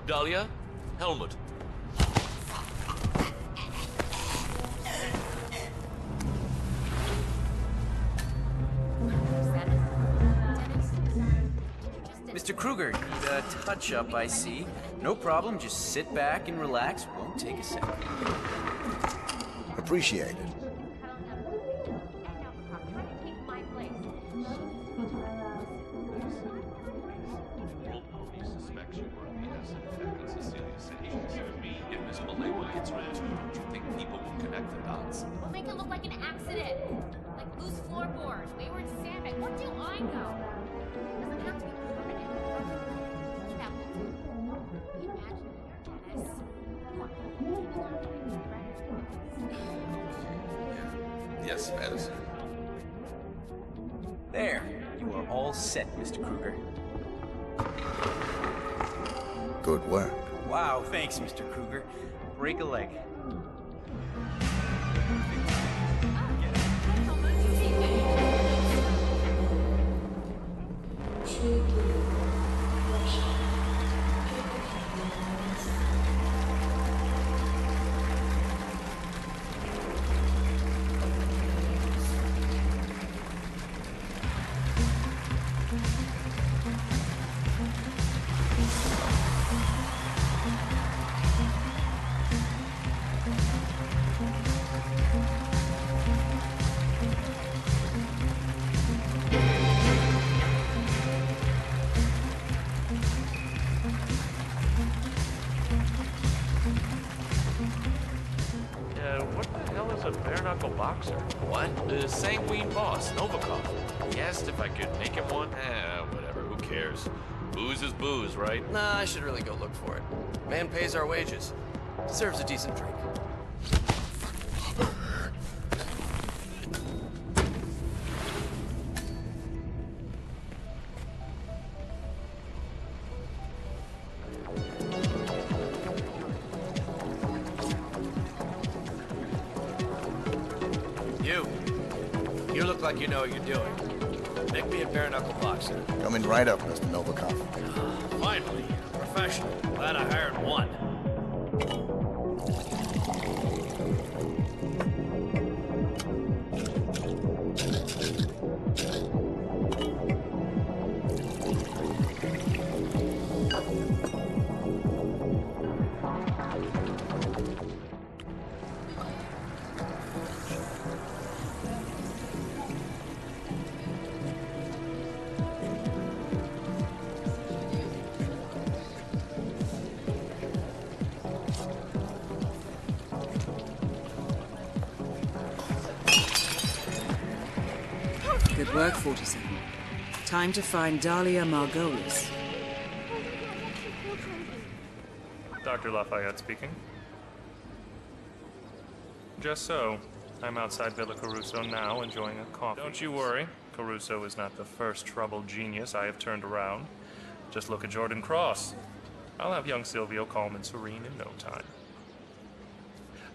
Dahlia, helmet. Mr. Kruger, need a touch-up, I see. No problem, just sit back and relax. Won't take a second. Appreciate it. We'll make it look like an accident. Like loose floorboards, wayward sandbag. What do I know? It doesn't have to be permanent. That will do. Imagine, Dennis. Yes, Madison. There, you are all set, Mr. Kruger. Good work. Wow, thanks, Mr. Kruger. Break a leg. Boxer. What? The sanguine boss, Novikov. He asked if I could make him one. Whatever, who cares? Booze is booze, right? Nah, I should really go look for it. Man pays our wages. Deserves a decent drink. You look like you know what you're doing. Make me a bare-knuckle boxer. Coming right up, Mr. Novikov. Finally, professional. Glad I hired one. Good work, 47. Time to find Dahlia Margolis. Dr. Lafayette speaking. Just so. I'm outside Villa Caruso now, enjoying a coffee. Don't you worry. Caruso is not the first troubled genius I have turned around. Just look at Jordan Cross. I'll have young Silvio calm and serene in no time.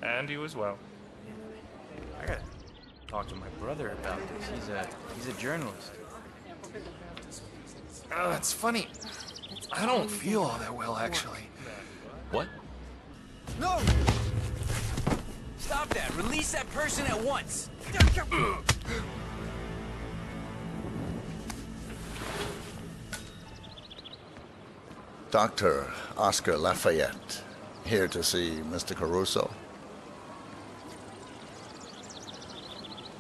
And you as well. I gotta talk to my brother about this. He's a journalist. It's funny. I don't feel all that well, actually. What? No! Stop that! Release that person at once! Dr. Oscar Lafayette, here to see Mr. Caruso.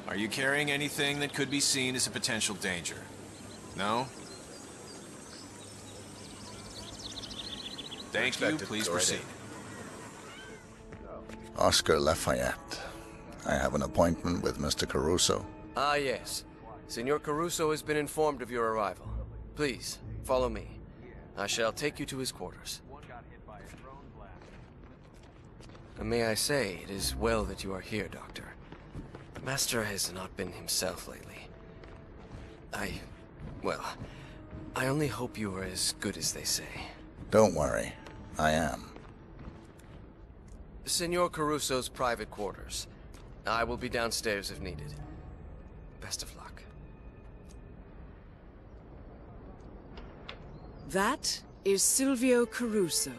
Are you carrying anything that could be seen as a potential danger? No? Thank you. Please proceed. Oscar Lafayette. I have an appointment with Mr. Caruso. Ah, yes. Senor Caruso has been informed of your arrival. Please, follow me. I shall take you to his quarters. And may I say, it is well that you are here, Doctor. The Master has not been himself lately. Well, I only hope you are as good as they say. Don't worry, I am. Senor Caruso's private quarters. I will be downstairs if needed. Best of luck. That is Silvio Caruso,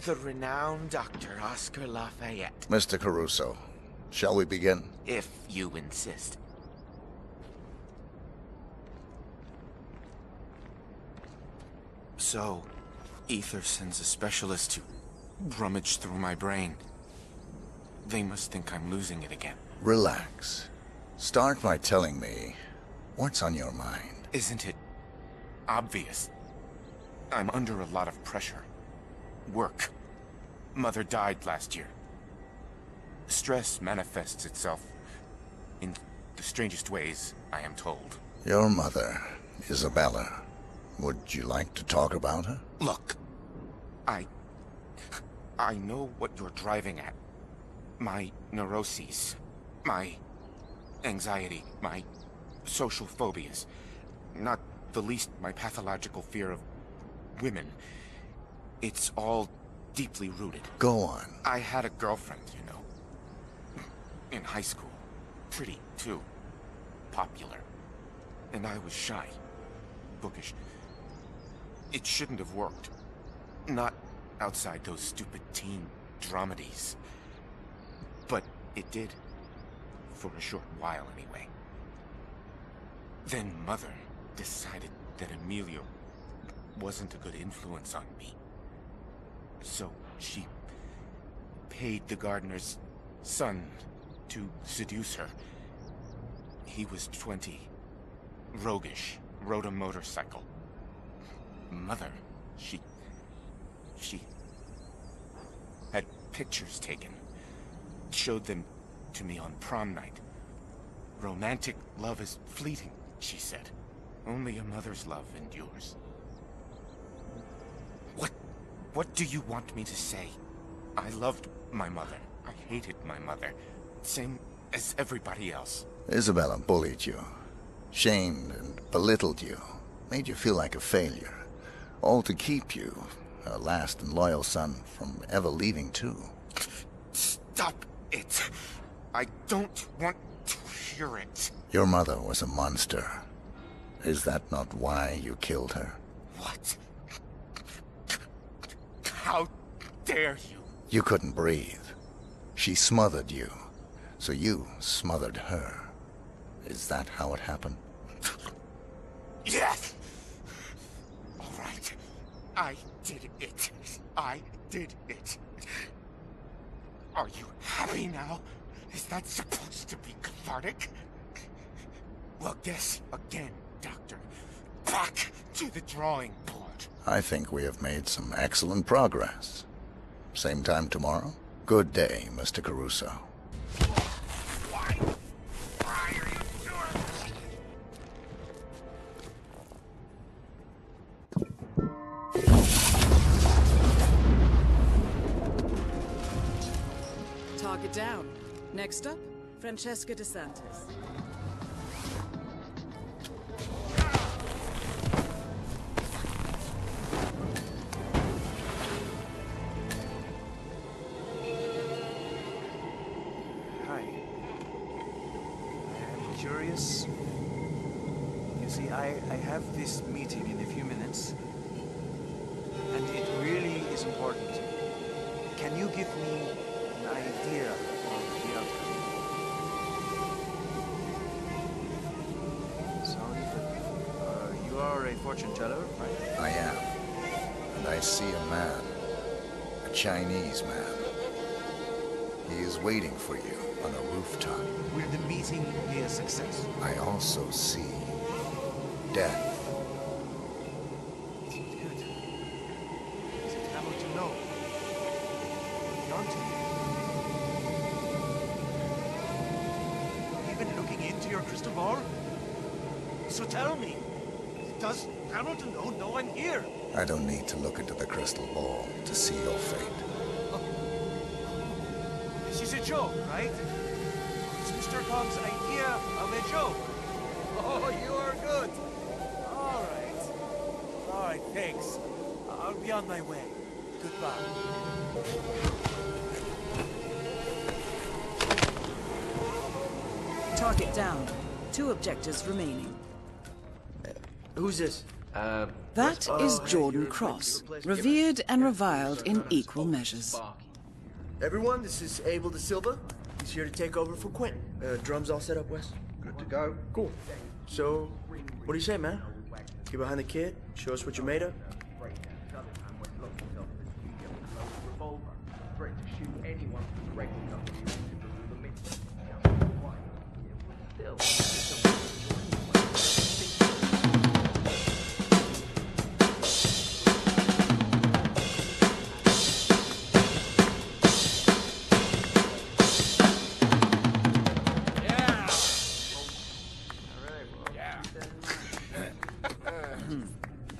the renowned Dr. Oscar Lafayette. Mr. Caruso, shall we begin? If you insist. So, Ether sends a specialist to rummage through my brain. They must think I'm losing it again. Relax. Start by telling me what's on your mind. Isn't it obvious? I'm under a lot of pressure. Work. Mother died last year. Stress manifests itself in the strangest ways, I am told. Your mother, Isabella. Would you like to talk about her? Look, I know what you're driving at. My neuroses, my anxiety, my social phobias. Not the least my pathological fear of women. It's all deeply rooted. Go on. I had a girlfriend, you know. In high school. Pretty, too. Popular. And I was shy. Bookish. It shouldn't have worked. Not outside those stupid teen dramedies. But it did. For a short while, anyway. Then Mother decided that Emilio wasn't a good influence on me. So she paid the gardener's son to seduce her. He was 20. Roguish. Rode a motorcycle. Mother, she had pictures taken. Showed them to me on prom night. Romantic love is fleeting, she said. Only a mother's love endures. What do you want me to say? I loved my mother. I hated my mother. Same as everybody else. Isabella bullied you, shamed and belittled you, made you feel like a failure. All to keep you, her last and loyal son, from ever leaving too. Stop it! I don't want to hear it. Your mother was a monster. Is that not why you killed her? What? How dare you? You couldn't breathe. She smothered you, so you smothered her. Is that how it happened? Yes! All right. I did it. I did it. Are you happy now? Is that supposed to be cathartic? Well, guess again, Doctor. Back to the drawing board. I think we have made some excellent progress. Same time tomorrow? Good day, Mr. Caruso. Why are you doing this? Target down. Next up, Francesca DeSantis. Curious? You see, I have this meeting in a few minutes, and it really is important. Can you give me an idea of the outcome? So, you are a fortune teller, right? I am. And I see a man. A Chinese man. He is waiting for you on a rooftop. Will the meeting be a success? I also see death. It's not good. Is it Hamilton? No. Daunting. Even looking into your crystal ball? So tell me, does Hamilton know I'm here? I don't need to look into the crystal ball to see your fate. This is a joke, right? Mr. Kong's idea of a joke. Oh, you are good. All right, thanks. I'll be on my way. Goodbye. Target down. 2 objectives remaining. Who's this? That is Jordan Cross, revered and reviled in equal measures. Everyone, this is Abel Da Silva. He's here to take over for Quentin. Drums all set up, Wes? Good to go. Cool. So, what do you say, man? Get behind the kid, show us what you're made of?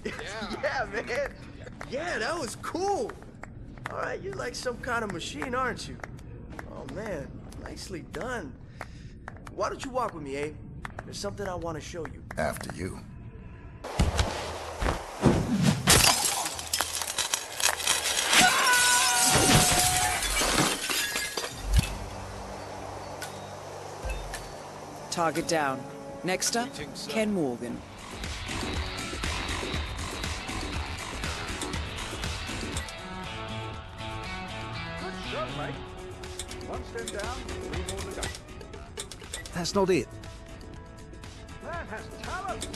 Yeah, man. Yeah, that was cool. All right, you're like some kind of machine, aren't you? Oh, man, nicely done. Why don't you walk with me, Abe? There's something I want to show you. After you. Target down. Next up, Ken Morgan. Good shot, mate. One step down, three more to go. That's not it. Man has talent.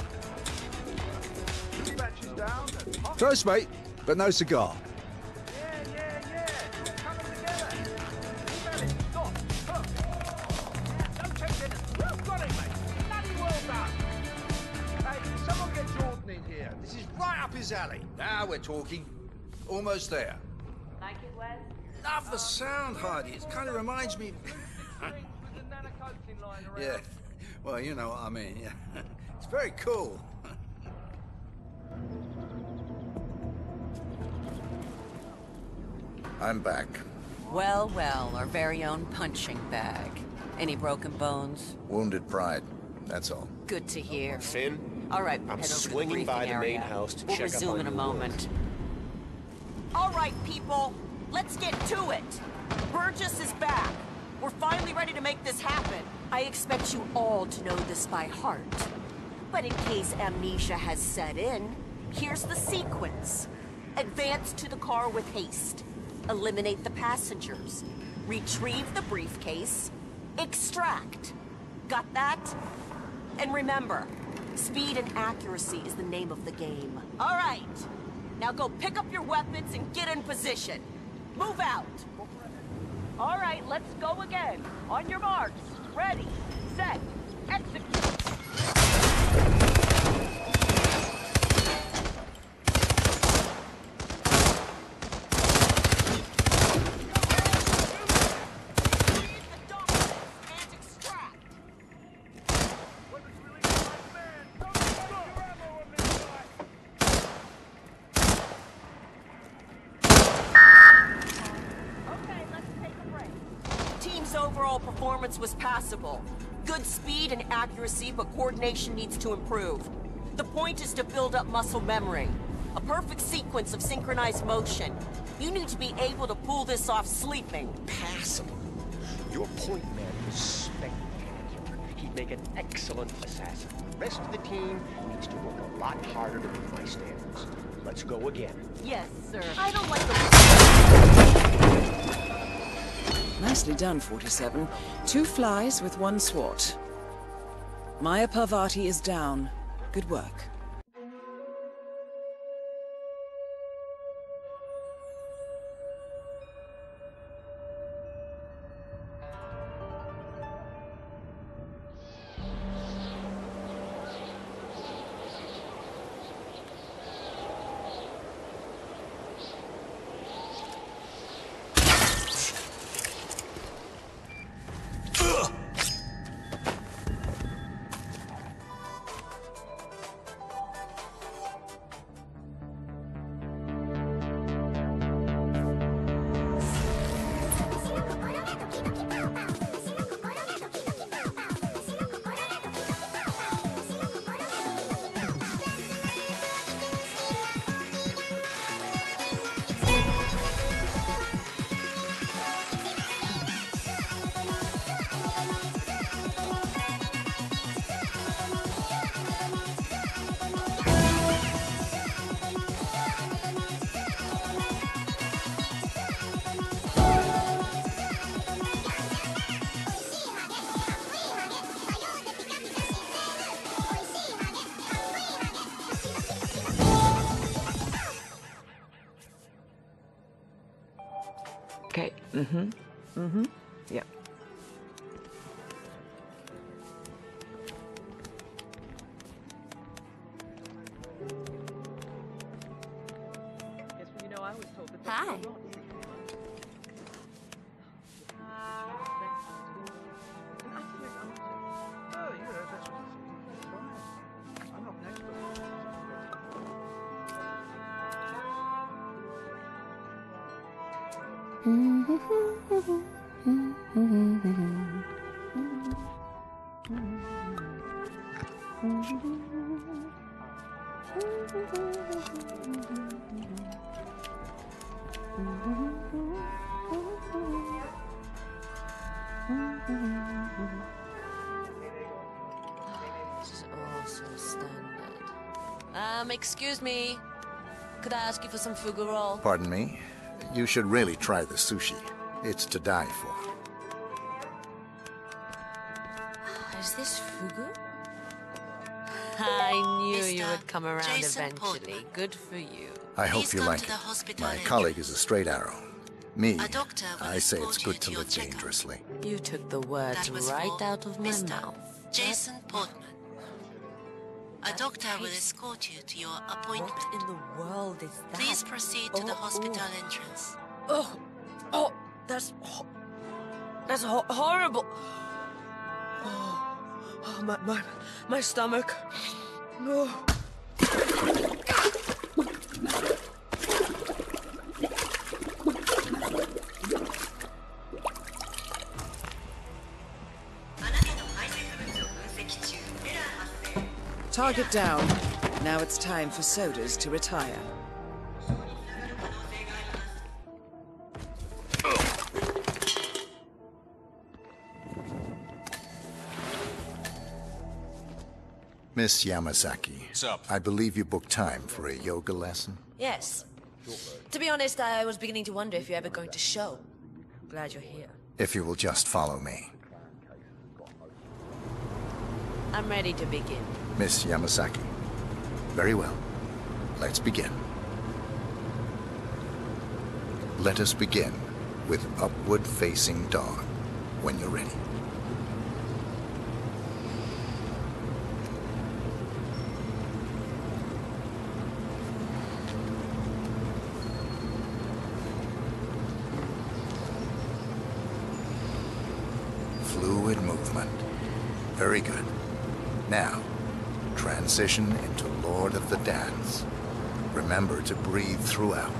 Two matches down and hot. Close, mate, but no cigar. Yeah. We're coming together. You managed. Stop. Perfect. No tension. Well got it, mate. Bloody well done. Hey, someone get Jordan in here. This is right up his alley. Now we're talking. Almost there. Like it, Wes? Love the sound, Heidi. It kind of reminds me... Yeah, well, you know what I mean. Yeah. It's very cool. I'm back. Well, our very own punching bag. Any broken bones? Wounded pride, that's all. Good to hear. Finn, all right, I'm head over swinging to the by the area. main house to we'll check up resume on in a you. moment. All right, people, let's get to it. Burgess is back. We're finally ready to make this happen. I expect you all to know this by heart. But in case amnesia has set in, here's the sequence. Advance to the car with haste. Eliminate the passengers. Retrieve the briefcase. Extract. Got that? And remember, speed and accuracy is the name of the game. All right. Now go pick up your weapons and get in position. Move out. All right, let's go again. On your marks. Ready, set, execute. Overall performance was passable. Good speed and accuracy, but coordination needs to improve. The point is to build up muscle memory. A perfect sequence of synchronized motion. You need to be able to pull this off sleeping. Passable. Your point man was spectacular. He'd make an excellent assassin. The rest of the team needs to work a lot harder to meet my standards. Let's go again. Yes, sir. I don't like the... Nicely done, 47. 2 flies with 1 swat. Maya Parvati is down. Good work. Yeah. Hi. This is all so standard. Excuse me. Could I ask you for some fugu roll? Pardon me? You should really try the sushi. It's to die for. Is this fugu? I knew you would come around eventually. Good for you. I hope you like it. My colleague is a straight arrow. Me, I say it's good to live dangerously. You took the words right out of my mouth. Jason Portman. A doctor will escort you to your appointment. What in the world is that? Please proceed to the hospital entrance. Oh, that's horrible. Oh, my stomach. No. Target down. Now it's time for sodas to retire. Miss Yamasaki. What's up? I believe you booked time for a yoga lesson? Yes. To be honest, I was beginning to wonder if you're ever going to show. Glad you're here. If you will just follow me. I'm ready to begin. Miss Yamasaki. Very well. Let's begin. Let us begin with upward-facing dog when you're ready. Fluid movement. Very good. Now, transition into Lord of the Dance. Remember to breathe throughout.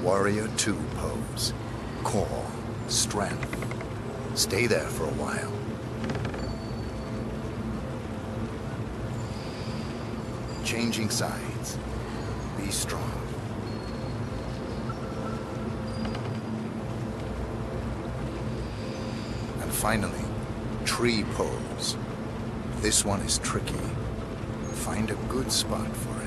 Warrior 2 pose. Core, strength. Stay there for a while. Changing sides. Be strong. And finally, tree pose. This one is tricky. Find a good spot for it.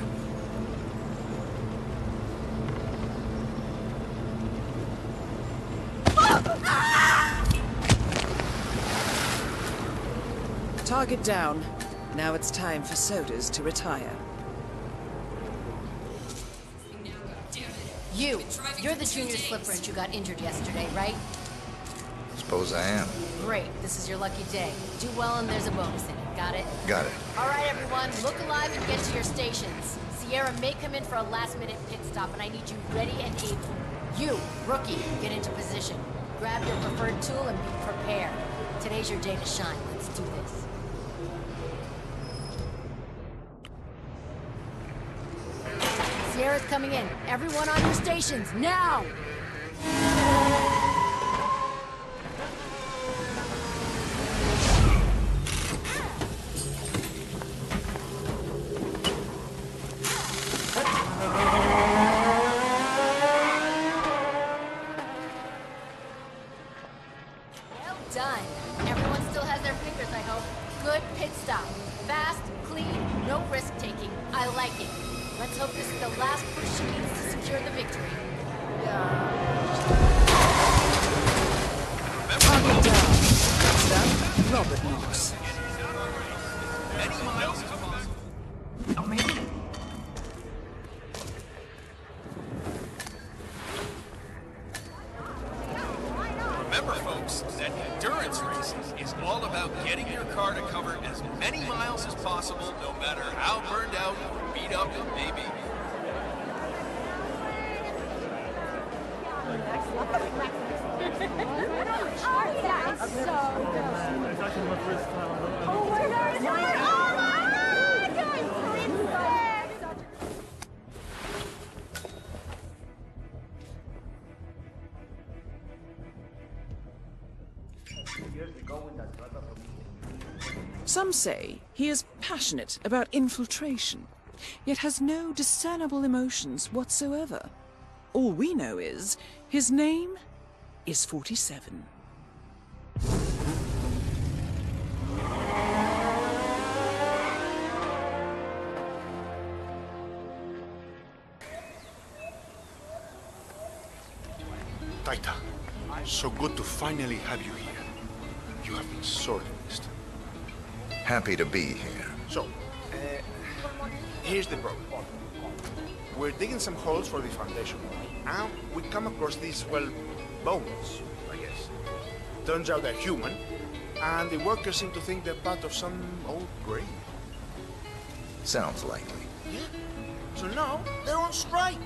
Target down. Now it's time for sodas to retire. You're the junior slip wrench who got injured yesterday, right? Suppose I am. Great, this is your lucky day. Do well and there's a bonus in it, got it? Got it. All right, everyone, look alive and get to your stations. Sierra may come in for a last-minute pit stop, and I need you ready and able. You, rookie, get into position. Grab your preferred tool and be prepared. Today's your day to shine. Let's do this. Sierra's coming in. Everyone on your stations, now! Well done. Everyone still has their fingers, I hope. Good pit stop. Fast, clean, no risk-taking. I like it. Let's hope this is the last push she needs to secure the victory. Target down. Next up, Robert Knox. Remember, folks, that endurance racing is all about getting your car to cover as many miles as possible, no matter how burned out or beat up it may be. Some say he is passionate about infiltration, yet has no discernible emotions whatsoever. All we know is his name is 47. Taita, so good to finally have you here. You have been sorely missed. Happy to be here. So, here's the problem. We're digging some holes for the foundation, and we come across these, well, bones, I guess. Turns out they're human, and the workers seem to think they're part of some old grave. Sounds likely. Yeah. So now, they're on strike.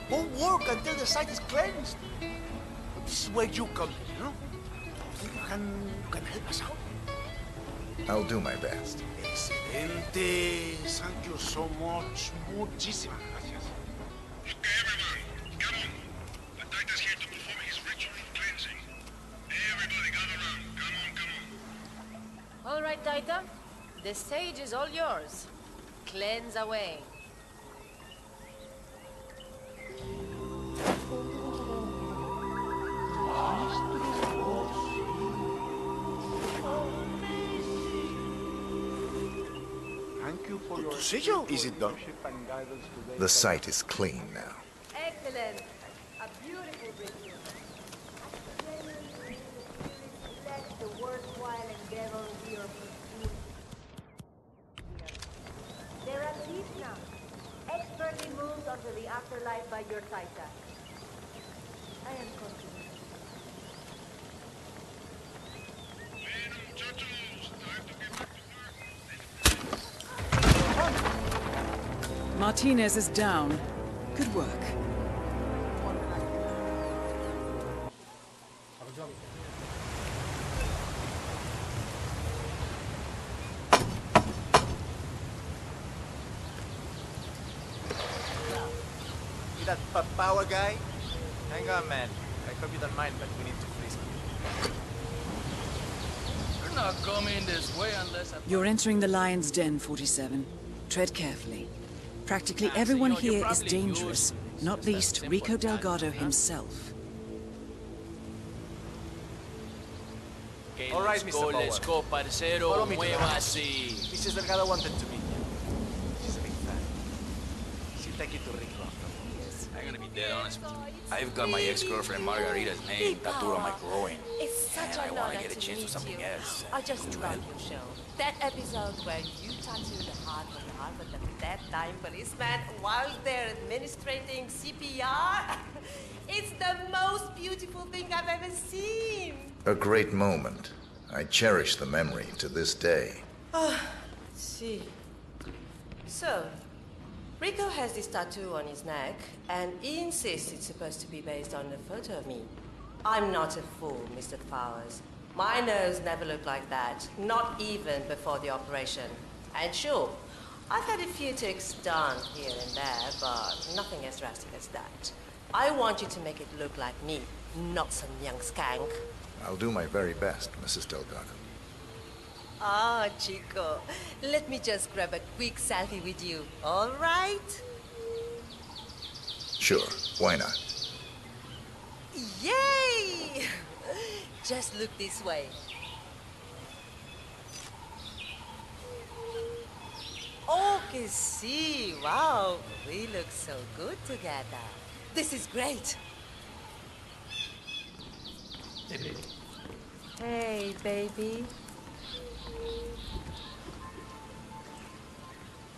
Won't work until the site is cleansed. But this is where you come in, you know? Think you can help us out? I'll do my best. Excelente. Thank you so much. Muchísimas gracias. Okay, everyone, come on. The Taita's here to perform his ritual of cleansing. Everybody gather around. Come on. All right, Taita. The stage is all yours. Cleanse away. Is it done? The site is clean now. Excellent. A beautiful ritual. Reflect the worthwhile endeavor we are pursuing. There are these now. Expertly moved onto the afterlife by your Taita. I am confident. Martinez is down. Good work. You that power guy? Hang on, man. I hope you don't mind, but we need to freeze him. We're not coming this way unless You're entering the lion's den, 47. Tread carefully. Practically everyone here is dangerous, not least Rico Delgado himself. All right, Mr. Let's go, parcero. Follow me to the Mueva house. así. Mrs. Delgado wanted to meet you. She's a big fan. She'll take you to Rico. I'm gonna be dead honest with you. I've got my ex-girlfriend Margarita's name tattooed on my groin. It's such And an I want honor to get a chance to meet something you. else. I just love your show. That episode where you tattooed the heart of the that time policeman while they're administrating CPR. It's the most beautiful thing I've ever seen. A great moment. I cherish the memory to this day. See. So, Rico has this tattoo on his neck, and he insists it's supposed to be based on a photo of me. I'm not a fool, Mr. Flowers. My nose never looked like that, not even before the operation. And sure, I've had a few ticks done here and there, but nothing as drastic as that. I want you to make it look like me, not some young skank. I'll do my very best, Mrs. Delgado. Ah, Chico, let me just grab a quick selfie with you, all right? Sure, why not? Yay! Just look this way. Oh, que sí, wow, we look so good together. This is great. Hey, baby.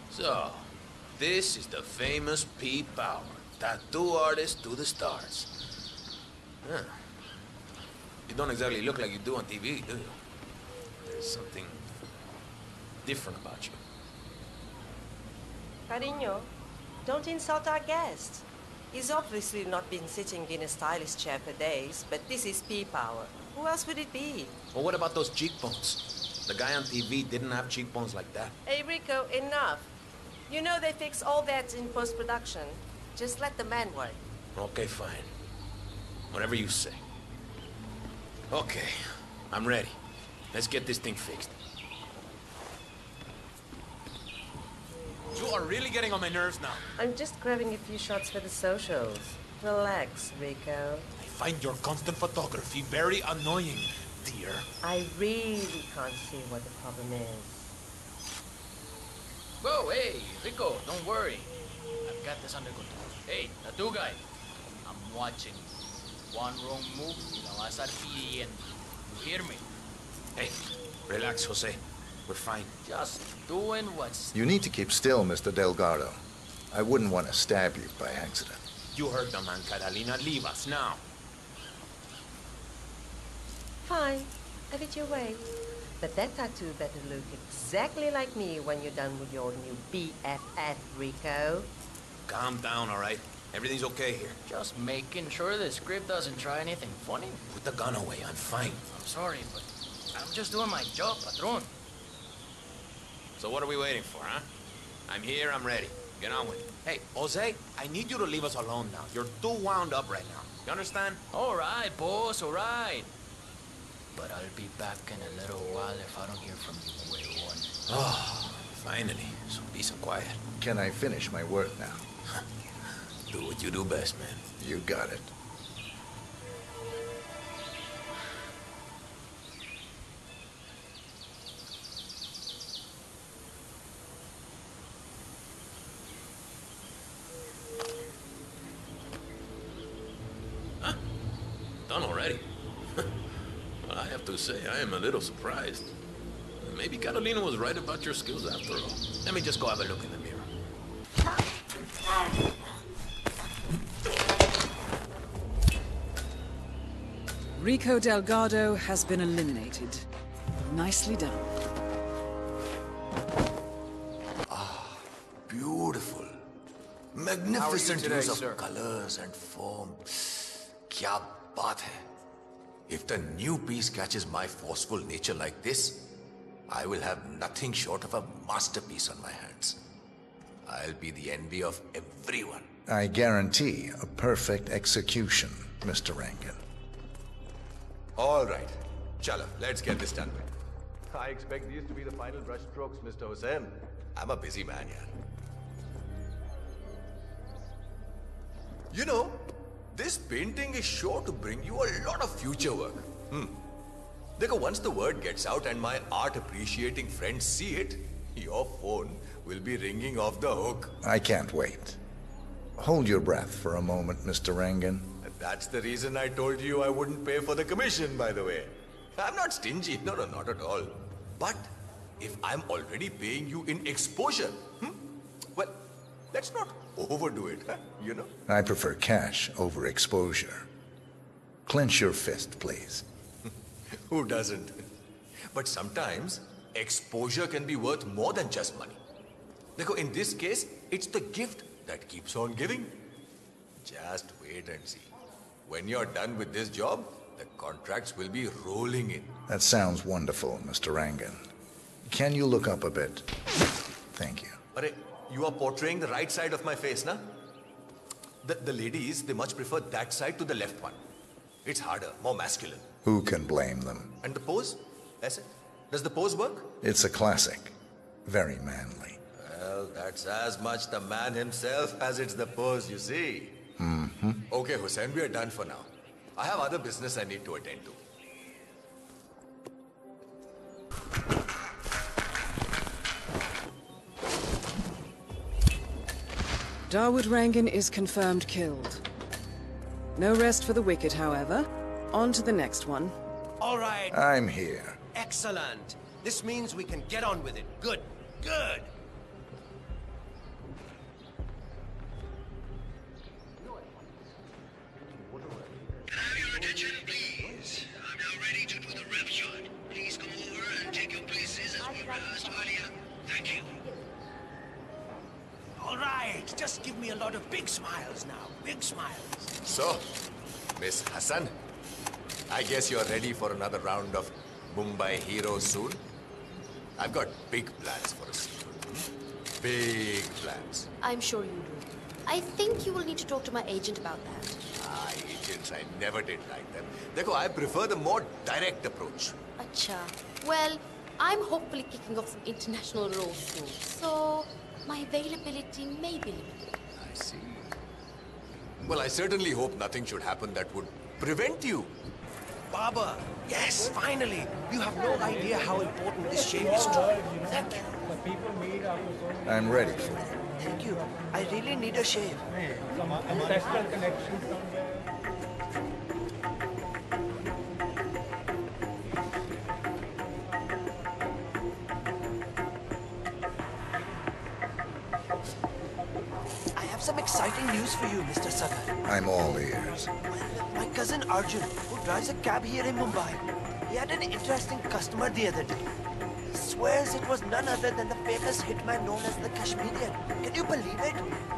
So, this is the famous Pete Power, tattoo artist to the stars. Huh. You don't exactly look like you do on TV, do you? There's something different about you. Cariño, don't insult our guest. He's obviously not been sitting in a stylish chair for days, but this is P-Power. Who else would it be? Well, what about those cheekbones? The guy on TV didn't have cheekbones like that. Hey, Rico, enough. You know they fix all that in post-production. Just let the man work. Okay, fine. Whatever you say. Okay, I'm ready. Let's get this thing fixed. You are really getting on my nerves now. I'm just grabbing a few shots for the socials. Relax, Rico. I find your constant photography very annoying, dear. I really can't see what the problem is. Whoa, hey, Rico, don't worry. I've got this under control. Hey, tattoo guy. I'm watching. One wrong move, y la vas a estar pidiendo. You hear me? Hey, relax, Jose. We're fine. Just doing what's... You need to keep still, Mr. Delgado. I wouldn't want to stab you by accident. You heard the man, Catalina. Leave us now. Fine. Have it your way. But that tattoo better look exactly like me when you're done with your new BFF, Rico. Calm down, all right? Everything's okay here. Just making sure the script doesn't try anything funny. Put the gun away. I'm fine. I'm sorry, but I'm just doing my job, patron. So what are we waiting for, huh? I'm here, I'm ready. Get on with it. Hey, Jose, I need you to leave us alone now. You're too wound up right now. You understand? All right, boss, all right. But I'll be back in a little while if I don't hear from you, way one. Oh, finally. Some peace and quiet. Can I finish my work now? Do what you do best, man. You got it. Done already? Well, I have to say, I am a little surprised. Maybe Catalina was right about your skills after all. Let me just go have a look in the mirror. Rico Delgado has been eliminated. Nicely done. Ah, beautiful. Magnificent use of colors and form. Kya baat hai. If the new piece catches my forceful nature like this, I will have nothing short of a masterpiece on my hands. I'll be the envy of everyone. I guarantee a perfect execution, Mr. Rankin. All right. Chala, let's get this done with. I expect these to be the final brushstrokes, Mr. Hussain. I'm a busy man, yeah. You know, this painting is sure to bring you a lot of future work. Because once the word gets out and my art appreciating friends see it, your phone will be ringing off the hook. I can't wait. Hold your breath for a moment, Mr. Rankin. That's the reason I told you I wouldn't pay for the commission, by the way. I'm not stingy, no, not at all. But if I'm already paying you in exposure, well, let's not overdo it, you know? I prefer cash over exposure. Clench your fist, please. Who doesn't? But sometimes, exposure can be worth more than just money. Because in this case, it's the gift that keeps on giving. Just wait and see. When you're done with this job, the contracts will be rolling in. That sounds wonderful, Mr. Rankin. Can you look up a bit? Thank you. But you are portraying the right side of my face, na? The ladies, they much prefer that side to the left one. It's harder, more masculine. Who can blame them? And the pose? That's it. Does the pose work? It's a classic. Very manly. Well, that's as much the man himself as it's the pose, you see. Okay, Hussain, we are done for now. I have other business I need to attend to. Dawood Rankin is confirmed killed. No rest for the wicked, however. On to the next one. All right. I'm here. Excellent. This means we can get on with it. Good. Good. Can I have your attention, please? I'm All right, just give me a lot of big smiles now. Big smiles. So, Miss Hassan, I guess you're ready for another round of Mumbai Heroes soon? I've got big plans for a sequel. Big plans. I'm sure you do. I think you will need to talk to my agent about that. Ah, agents, I never did like them. Dekho, I prefer the more direct approach. Acha. Well, I'm hopefully kicking off some international roles soon, so my availability may be limited. I see. Well, I certainly hope nothing should happen that would prevent you. Baba, yes, finally. You have no idea how important this shave is to me. Thank you. I'm ready for you. Thank you. I really need a shave. I have some exciting news for you, Mr. Sagar. I'm all ears. My cousin Arjun, who drives a cab here in Mumbai, he had an interesting customer the other day. He swears it was none other than the famous hitman known as the Kashmirian. Can you believe it?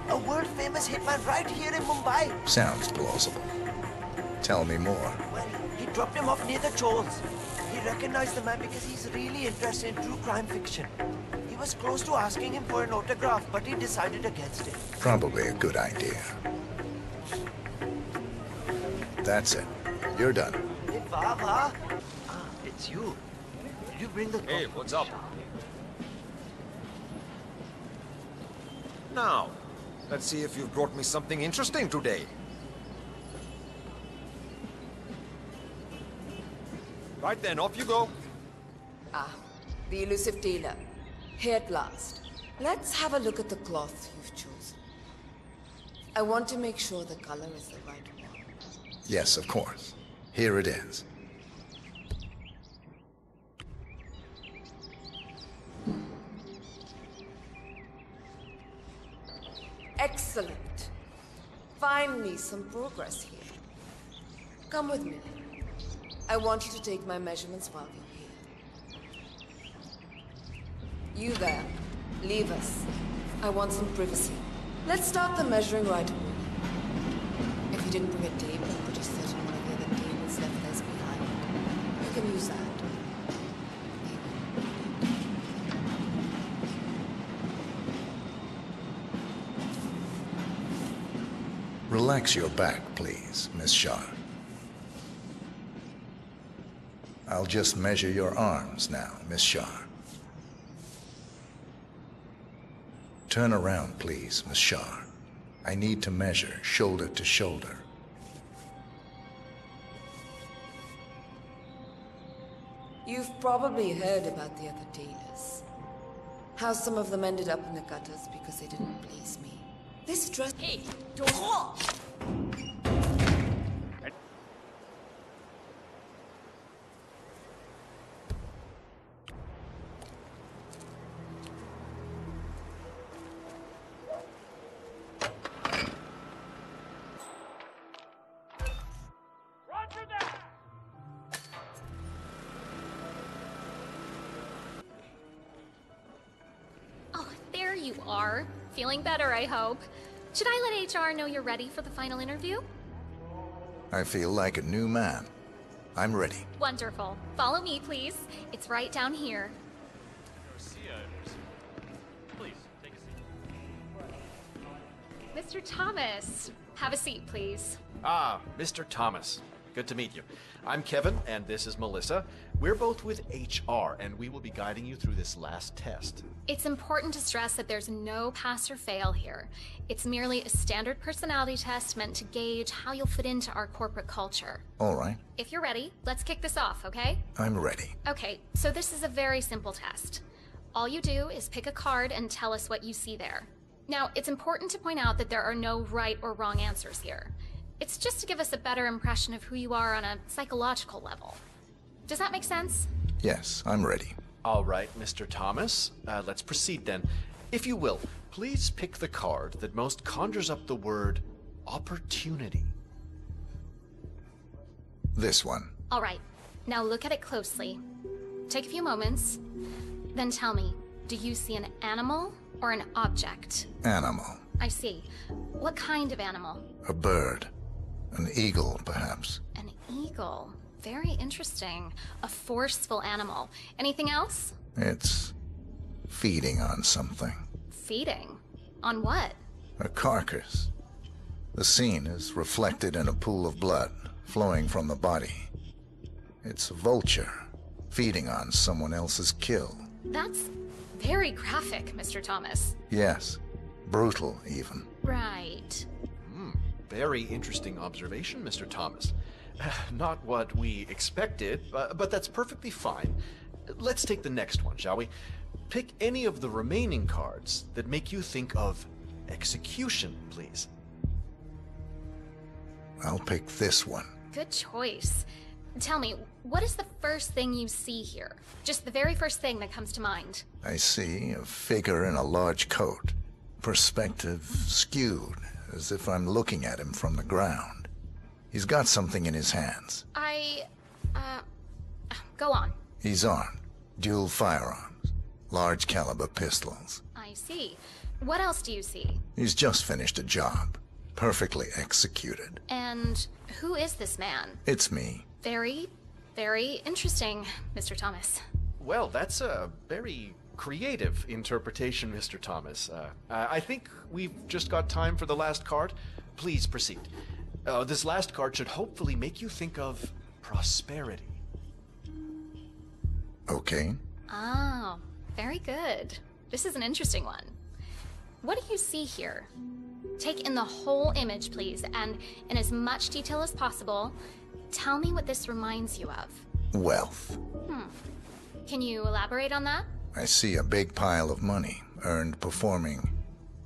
A world-famous hitman right here in Mumbai. Sounds plausible. Tell me more. Well, he dropped him off near the Chols. He recognized the man because he's really interested in true crime fiction. He was close to asking him for an autograph, but he decided against it. Probably a good idea. That's it. You're done. Hey, Baba. Ah, it's you. Did you bring the... Hey, what's up? Now, let's see if you've brought me something interesting today. Right then, off you go. Ah, the elusive dealer. Here at last. Let's have a look at the cloth you've chosen. I want to make sure the color is the right one. Yes, of course. Here it is. Excellent. Finally, some progress here. Come with me. I want you to take my measurements while you're here. You there. Leave us. I want some privacy. Let's start the measuring right away. If you didn't bring a tape, I'm pretty certain one of the other tables left theirs behind. You can use that. Relax your back, please, Miss Shah. I'll just measure your arms now, Miss Shah. Turn around, please, Miss Shah. I need to measure shoulder to shoulder. You've probably heard about the other tailors. How some of them ended up in the gutters because they didn't please me. This dress... Hey, don't... You are. Feeling better, I hope. Should I let HR know you're ready for the final interview? I feel like a new man. I'm ready. Wonderful. Follow me, please. It's right down here. Please, take a seat. Mr. Thomas, have a seat, please. Ah, Mr. Thomas. Good to meet you. I'm Kevin, and this is Melissa. We're both with HR, and we will be guiding you through this last test. It's important to stress that there's no pass or fail here. It's merely a standard personality test meant to gauge how you'll fit into our corporate culture. All right. If you're ready, let's kick this off, okay? I'm ready. Okay, so this is a very simple test. All you do is pick a card and tell us what you see there. Now, it's important to point out that there are no right or wrong answers here. It's just to give us a better impression of who you are on a psychological level. Does that make sense? Yes, I'm ready. All right, Mr. Thomas. Let's proceed then. If you will, please pick the card that most conjures up the word opportunity. This one. All right, now look at it closely. Take a few moments. Then tell me, do you see an animal or an object? Animal. I see. What kind of animal? A bird. An eagle, perhaps. An eagle. Very interesting. A forceful animal. Anything else? It's feeding on something. Feeding? On what? A carcass. The scene is reflected in a pool of blood flowing from the body. It's a vulture feeding on someone else's kill. That's very graphic, Mr. Thomas. Yes. Brutal, even. Right. Very interesting observation, Mr. Thomas. Not what we expected, but that's perfectly fine. Let's take the next one, shall we? Pick any of the remaining cards that make you think of execution, please. I'll pick this one. Good choice. Tell me, what is the first thing you see here? Just the very first thing that comes to mind. I see a figure in a large coat. Perspective skewed, as if I'm looking at him from the ground. He's got something in his hands. Go on. He's armed. Dual firearms. Large caliber pistols. I see. What else do you see? He's just finished a job. Perfectly executed. And who is this man? It's me. Very, very interesting, Mr. Thomas. Well, that's a very creative interpretation, Mr. Thomas. I think we've just got time for the last card. Please proceed. This last card should hopefully make you think of prosperity. Okay. Oh, very good. This is an interesting one. What do you see here? Take in the whole image, please, and in as much detail as possible, tell me what this reminds you of. Wealth. Can you elaborate on that? I see a big pile of money earned performing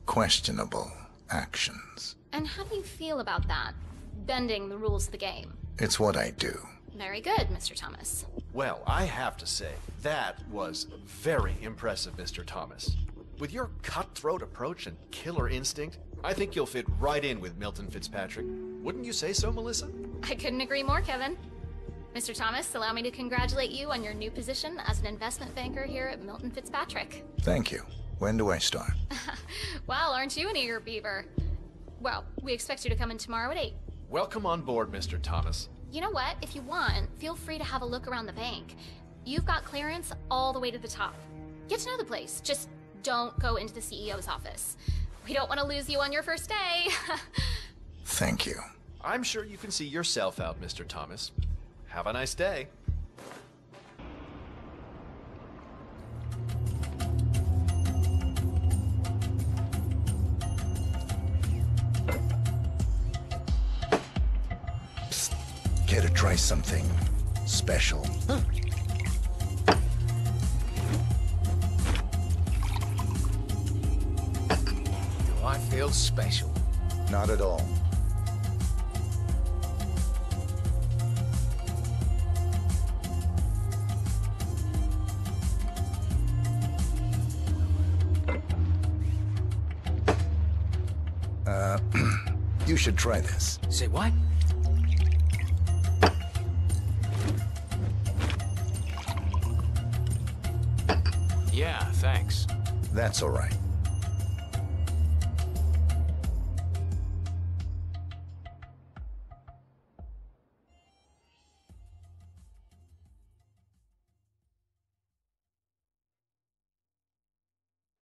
questionable actions. And how do you feel about that? Bending the rules of the game. It's what I do. Very good, Mr. Thomas. Well, I have to say, that was very impressive, Mr. Thomas. With your cutthroat approach and killer instinct, I think you'll fit right in with Milton Fitzpatrick. Wouldn't you say so, Melissa? I couldn't agree more, Kevin. Mr. Thomas, allow me to congratulate you on your new position as an investment banker here at Milton Fitzpatrick. Thank you. When do I start? Well, aren't you an eager beaver? Well, we expect you to come in tomorrow at 8. Welcome on board, Mr. Thomas. You know what? If you want, feel free to have a look around the bank. You've got clearance all the way to the top. Get to know the place. Just don't go into the CEO's office. We don't want to lose you on your first day. Thank you. I'm sure you can see yourself out, Mr. Thomas. Have a nice day. Psst. Care to try something special? Do I feel special? Not at all. You should try this. Say what? Yeah, thanks. That's all right.